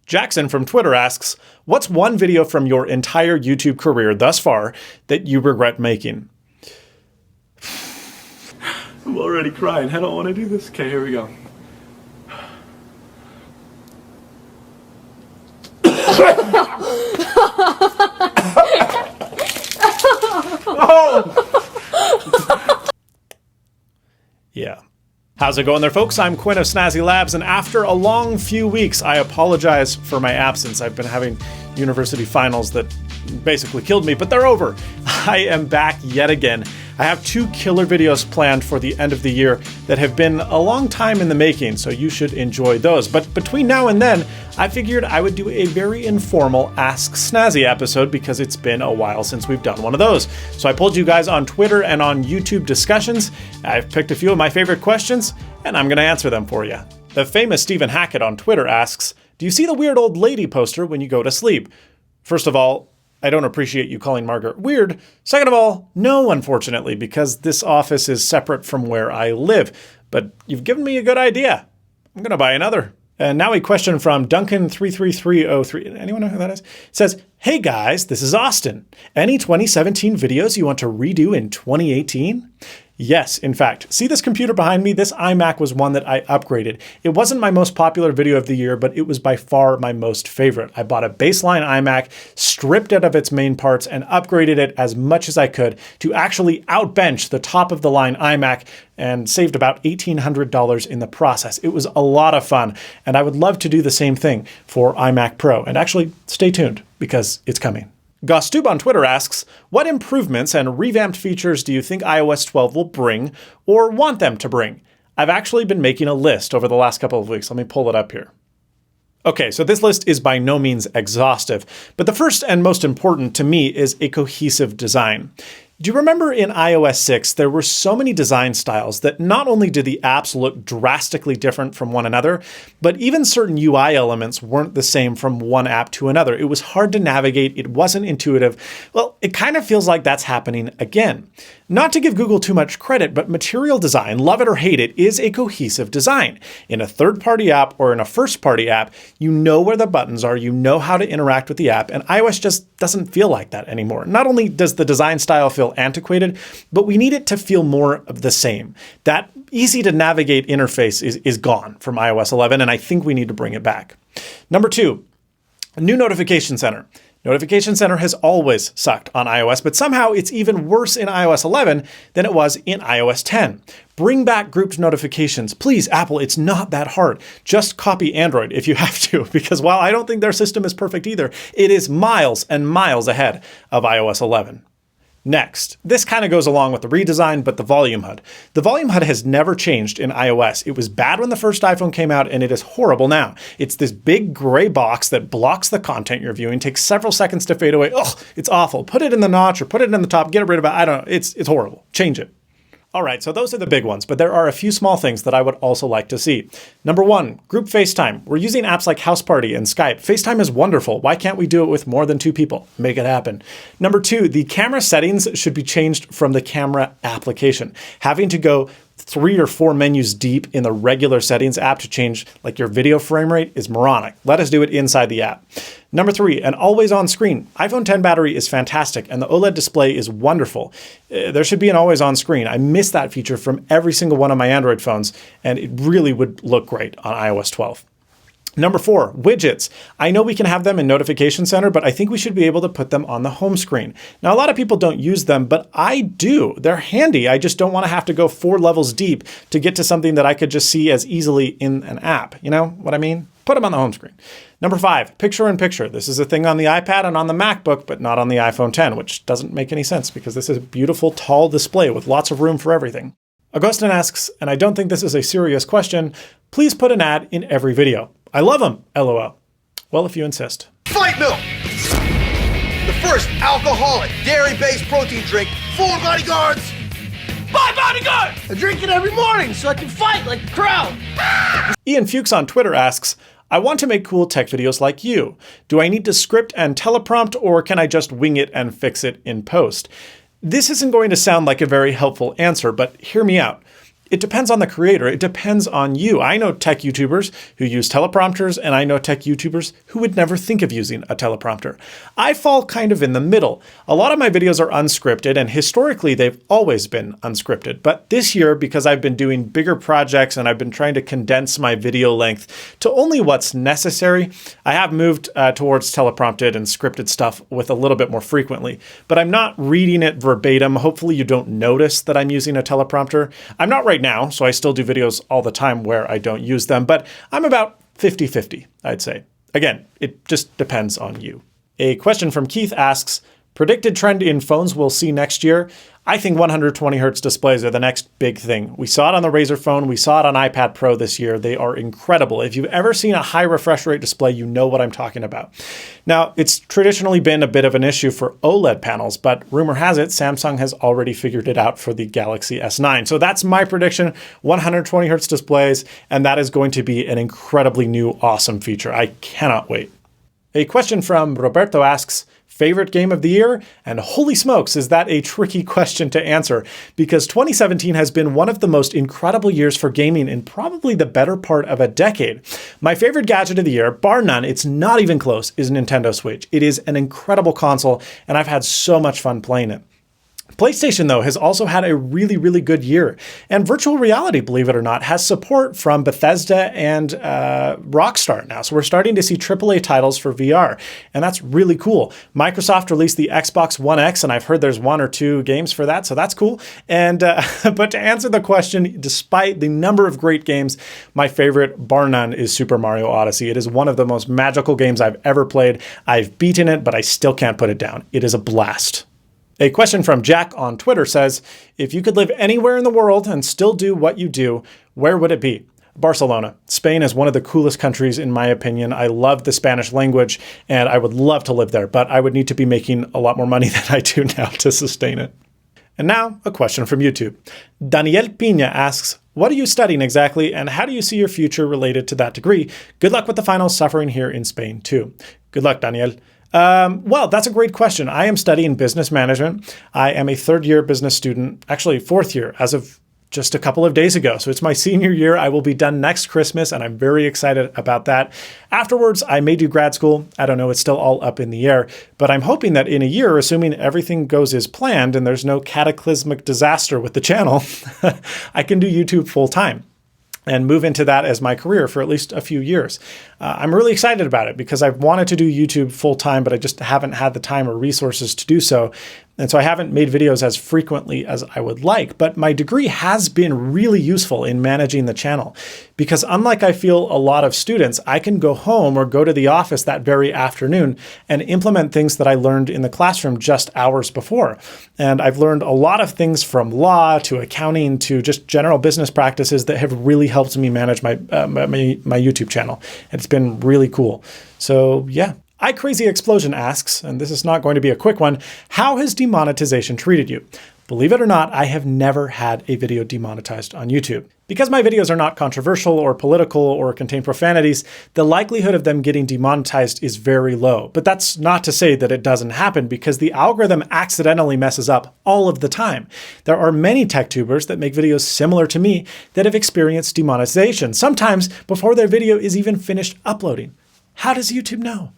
Jackson from Twitter asks, what's one video from your entire YouTube career thus far that you regret making? I'm already crying. I don't want to do this. Okay, here we go. Yeah. How's it going there, folks? I'm Quinn of Snazzy Labs, and after a long few weeks, I apologize for my absence. I've been having university finals that basically killed me, but they're over. I am back yet again. I have 2 killer videos planned for the end of the year that have been a long time in the making, so you should enjoy those. But between now and then, I figured I would do a very informal Ask Snazzy episode because it's been a while since we've done one of those. So I pulled you guys on Twitter and on YouTube discussions. I've picked a few of my favorite questions, and I'm going to answer them for you. The famous Stephen Hackett on Twitter asks, do you see the weird old lady poster when you go to sleep? First of all, I don't appreciate you calling Margaret weird. Second of all, no, unfortunately, because this office is separate from where I live. But you've given me a good idea. I'm going to buy another. And now a question from Duncan33303. Anyone know who that is? It says, hey guys, this is Austin. Any 2017 videos you want to redo in 2018? Yes, in fact. See this computer behind me? This iMac was one that I upgraded. It wasn't my most popular video of the year, but it was by far my most favorite. I bought a baseline iMac, stripped it of its main parts, and upgraded it as much as I could to actually outbench the top of the line iMac and saved about $1,800 in the process. It was a lot of fun, and I would love to do the same thing for iMac Pro. And actually, stay tuned because it's coming. Gostube on Twitter asks, what improvements and revamped features do you think iOS 12 will bring or want them to bring? I've actually been making a list over the last couple of weeks. Let me pull it up here. Okay, so this list is by no means exhaustive, but the first and most important to me is a cohesive design. Do you remember in iOS 6, there were so many design styles that not only did the apps look drastically different from one another, but even certain UI elements weren't the same from one app to another. It was hard to navigate. It wasn't intuitive. Well, it kind of feels like that's happening again. Not to give Google too much credit, but material design, love it or hate it, is a cohesive design. In a third-party app or in a first-party app, you know where the buttons are, you know how to interact with the app, and iOS just doesn't feel like that anymore. Not only does the design style feel antiquated, but we need it to feel more of the same. That easy to navigate interface is gone from iOS 11, and I think we need to bring it back. Number 2, a new Notification Center. Notification Center has always sucked on iOS, but somehow it's even worse in iOS 11 than it was in iOS 10. Bring back grouped notifications. Please, Apple, it's not that hard. Just copy Android if you have to, because while I don't think their system is perfect either, it is miles and miles ahead of iOS 11. Next, this kind of goes along with the redesign, but the volume HUD. The volume HUD has never changed in iOS. It was bad when the first iPhone came out, and it is horrible now. It's this big gray box that blocks the content you're viewing, takes several seconds to fade away. Ugh, it's awful. Put it in the notch or put it in the top, get rid of it. I don't know. It's horrible. Change it. All right, so those are the big ones, but there are a few small things that I would also like to see. Number 1, group FaceTime. We're using apps like House Party and Skype. FaceTime is wonderful. Why can't we do it with more than 2 people? Make it happen. Number 2, the camera settings should be changed from the camera application. Having to go 3 or 4 menus deep in the regular settings app to change like your video frame rate is moronic. Let us do it inside the app. Number 3, an always on screen. iPhone 10 battery is fantastic and the OLED display is wonderful. There should be an always on screen. I miss that feature from every single one of my Android phones, and it really would look great on iOS 12. Number 4, widgets. I know we can have them in Notification Center, but I think we should be able to put them on the home screen. Now, a lot of people don't use them, but I do. They're handy. I just don't want to have to go 4 levels deep to get to something that I could just see as easily in an app. You know what I mean? Put them on the home screen. Number 5, picture-in-picture. This is a thing on the iPad and on the MacBook, but not on the iPhone 10, which doesn't make any sense because this is a beautiful, tall display with lots of room for everything. Augustin asks, and I don't think this is a serious question, please put an ad in every video. I love them, LOL. Well, if you insist. Fight Milk! The first alcoholic, dairy-based protein drink for bodyguards! My bodyguard! I drink it every morning so I can fight like a crowd. Ian Fuchs on Twitter asks, I want to make cool tech videos like you. Do I need to script and teleprompt, or can I just wing it and fix it in post? This isn't going to sound like a very helpful answer, but hear me out. It depends on the creator. It depends on you. I know tech YouTubers who use teleprompters, and I know tech YouTubers who would never think of using a teleprompter. I fall kind of in the middle. A lot of my videos are unscripted, and historically they've always been unscripted. But this year, because I've been doing bigger projects and I've been trying to condense my video length to only what's necessary, I have moved towards teleprompted and scripted stuff with a little bit more frequently. But I'm not reading it verbatim. Hopefully you don't notice that I'm using a teleprompter. I'm not right now, so I still do videos all the time where I don't use them, but I'm about 50-50, I'd say. Again, it just depends on you. A question from Keith asks, predicted trend in phones we'll see next year? I think 120 Hz displays are the next big thing. We saw it on the Razer phone. We saw it on iPad Pro this year. They are incredible. If you've ever seen a high refresh rate display, you know what I'm talking about. Now, it's traditionally been a bit of an issue for OLED panels, but rumor has it, Samsung has already figured it out for the Galaxy S9. So that's my prediction, 120 Hz displays, and that is going to be an incredibly new, awesome feature. I cannot wait. A question from Roberto asks, favorite game of the year? And holy smokes, is that a tricky question to answer, because 2017 has been one of the most incredible years for gaming in probably the better part of a decade. My favorite gadget of the year, bar none, it's not even close, is Nintendo Switch. It is an incredible console, and I've had so much fun playing it. PlayStation, though, has also had a really, really good year. And virtual reality, believe it or not, has support from Bethesda and Rockstar now. So we're starting to see AAA titles for VR, and that's really cool. Microsoft released the Xbox One X, and I've heard there's 1 or 2 games for that, so that's cool. And but to answer the question, despite the number of great games, my favorite, bar none, is Super Mario Odyssey. It is one of the most magical games I've ever played. I've beaten it, but I still can't put it down. It is a blast. A question from Jack on Twitter says, if you could live anywhere in the world and still do what you do, where would it be? Barcelona. Spain is one of the coolest countries in my opinion. I love the Spanish language and I would love to live there, but I would need to be making a lot more money than I do now to sustain it. And now, a question from YouTube. Daniel Pina asks, what are you studying exactly and how do you see your future related to that degree? Good luck with the finals, suffering here in Spain too. Good luck, Daniel. Well, that's a great question. I am studying business management. I am a third-year business student, actually fourth year as of just a couple of days ago. So it's my senior year. I will be done next Christmas, and I'm very excited about that. Afterwards, I may do grad school. I don't know. It's still all up in the air. But I'm hoping that in a year, assuming everything goes as planned and there's no cataclysmic disaster with the channel, I can do YouTube full-time and move into that as my career for at least a few years. I'm really excited about it because I've wanted to do YouTube full-time, but I just haven't had the time or resources to do so. And so I haven't made videos as frequently as I would like, but my degree has been really useful in managing the channel because unlike I feel a lot of students, I can go home or go to the office that very afternoon and implement things that I learned in the classroom just hours before. And I've learned a lot of things from law to accounting to just general business practices that have really helped me manage my YouTube channel. It's been really cool. So yeah. iCrazyExplosion asks, and this is not going to be a quick one, how has demonetization treated you? Believe it or not, I have never had a video demonetized on YouTube. Because my videos are not controversial or political or contain profanities, the likelihood of them getting demonetized is very low. But that's not to say that it doesn't happen because the algorithm accidentally messes up all of the time. There are many tech tubers that make videos similar to me that have experienced demonetization, sometimes before their video is even finished uploading. How does YouTube know?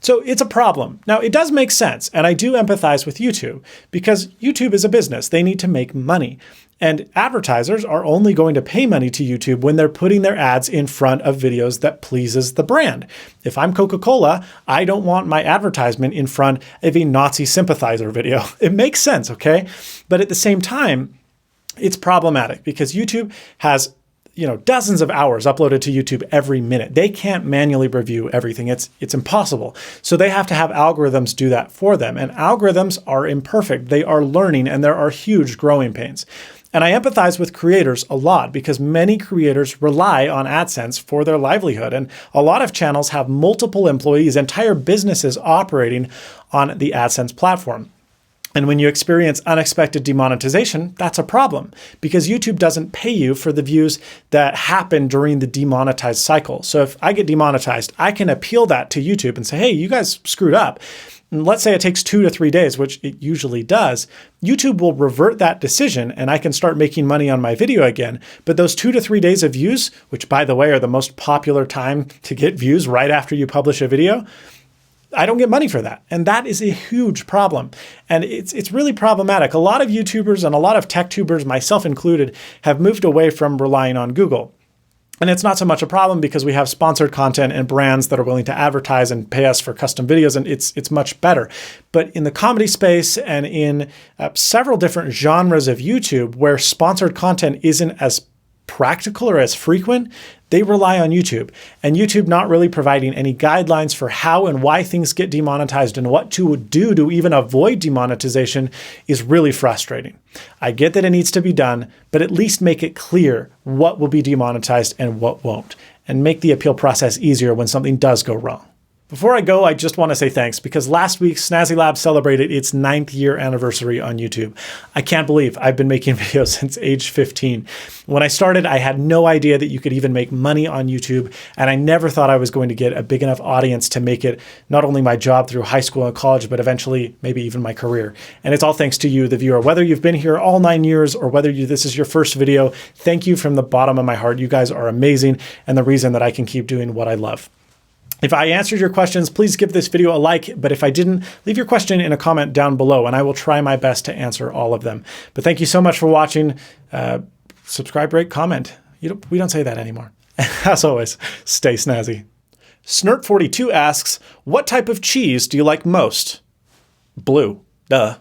So it's a problem. Now, it does make sense, and I do empathize with YouTube because YouTube is a business. They need to make money. And advertisers are only going to pay money to YouTube when they're putting their ads in front of videos that pleases the brand. If I'm Coca-Cola, I don't want my advertisement in front of a Nazi sympathizer video. It makes sense, okay? But at the same time, it's problematic because YouTube has dozens of hours uploaded to YouTube every minute. They can't manually review everything. It's impossible. So they have to have algorithms do that for them. And algorithms are imperfect. They are learning and there are huge growing pains. And I empathize with creators a lot because many creators rely on AdSense for their livelihood. And a lot of channels have multiple employees, entire businesses operating on the AdSense platform. And when you experience unexpected demonetization, that's a problem because YouTube doesn't pay you for the views that happen during the demonetized cycle. So if I get demonetized, I can appeal that to YouTube and say, hey, you guys screwed up. And let's say it takes 2 to 3 days, which it usually does. YouTube will revert that decision and I can start making money on my video again. But those 2 to 3 days of views, which by the way are the most popular time to get views right after you publish a video, I don't get money for that. And that is a huge problem. And it's really problematic. A lot of YouTubers and a lot of tech tubers, myself included, have moved away from relying on Google. And it's not so much a problem because we have sponsored content and brands that are willing to advertise and pay us for custom videos, and it's much better. But in the comedy space and in several different genres of YouTube where sponsored content isn't as practical or as frequent, they rely on YouTube. And YouTube not really providing any guidelines for how and why things get demonetized and what to do to even avoid demonetization is really frustrating. I get that it needs to be done, but at least make it clear what will be demonetized and what won't, and make the appeal process easier when something does go wrong. Before I go, I just want to say thanks because last week Snazzy Labs celebrated its 9th year anniversary on YouTube. I can't believe I've been making videos since age 15. When I started, I had no idea that you could even make money on YouTube, and I never thought I was going to get a big enough audience to make it not only my job through high school and college, but eventually maybe even my career. And it's all thanks to you, the viewer. Whether you've been here all 9 years or whether this is your first video, thank you from the bottom of my heart. You guys are amazing and the reason that I can keep doing what I love. If I answered your questions, please give this video a like, but if I didn't, leave your question in a comment down below and I will try my best to answer all of them. But thank you so much for watching. Subscribe, rate, comment. We don't say that anymore. As always, stay snazzy. Snurt42 asks, what type of cheese do you like most? Blue. Duh.